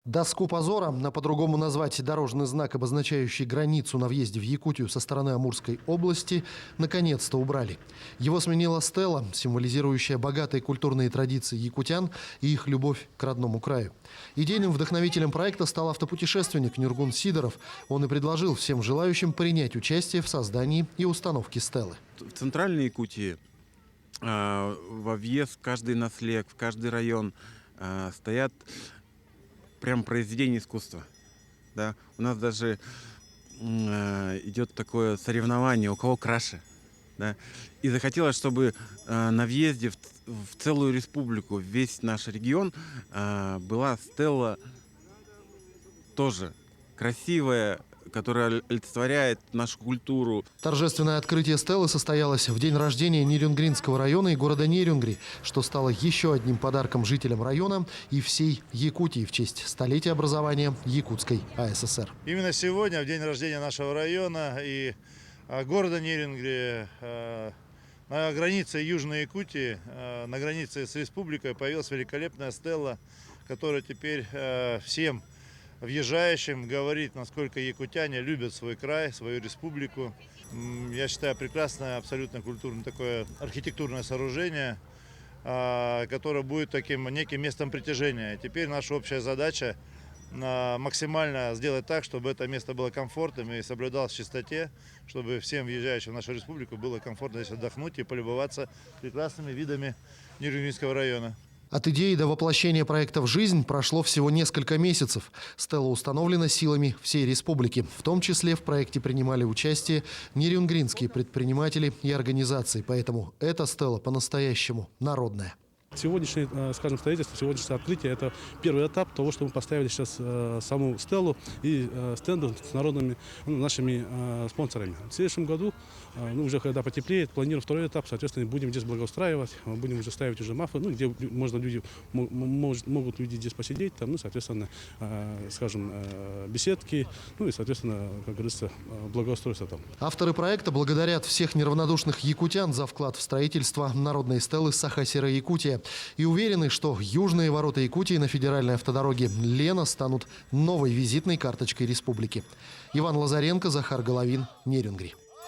Доску позора, а по-другому назвать дорожный знак, обозначающий границу на въезде в Якутию со стороны Амурской области, наконец-то убрали. Его сменила стела, символизирующая богатые культурные традиции якутян и их любовь к родному краю. Идейным вдохновителем проекта стал автопутешественник Нюргун Сидоров. Он и предложил всем желающим принять участие в создании и установке стелы. В центральной Якутии во въезд в каждый наслег, в каждый район стоят прям произведения искусства. Да? У нас даже идет такое соревнование, у кого краше. Да? И захотелось, чтобы на въезде в целую республику, весь наш регион, была стела тоже красивая, которая олицетворяет нашу культуру. Торжественное открытие стелы состоялось в день рождения Нерюнгринского района и города Нерюнгри, что стало еще одним подарком жителям района и всей Якутии в честь столетия образования Якутской АССР. Именно сегодня, в день рождения нашего района и города Нерюнгри, на границе Южной Якутии, на границе с республикой, появилась великолепная стела, которая теперь всем въезжающим говорит, насколько якутяне любят свой край, свою республику. Я считаю, прекрасное, абсолютно культурное такое архитектурное сооружение, которое будет таким неким местом притяжения. Теперь наша общая задача максимально сделать так, чтобы это место было комфортным и соблюдалось в чистоте, чтобы всем въезжающим в нашу республику было комфортно здесь отдохнуть и полюбоваться прекрасными видами Нерюнгринского района. От идеи до воплощения проекта в жизнь прошло всего несколько месяцев. Стела установлена силами всей республики. В том числе в проекте принимали участие нерюнгринские предприниматели и организации. Поэтому эта стела по-настоящему народная. Сегодняшнее, скажем, строительство, сегодняшнее открытие – это первый этап того, что мы поставили сейчас саму стелу и стенды с народными нашими спонсорами. В следующем году, уже когда потеплеет, планируем второй этап, соответственно, будем здесь благоустраивать, будем уже ставить уже мафы, где можно люди, могут люди здесь посидеть, там, соответственно, скажем, беседки, и, соответственно, как говорится, благоустройство там. Авторы проекта благодарят всех неравнодушных якутян за вклад в строительство народной стелы Саха-Сера-Якутия. И уверены, что южные ворота Якутии на федеральной автодороге Лена станут новой визитной карточкой республики. Иван Лазаренко, Захар Головин, Нерюнгри.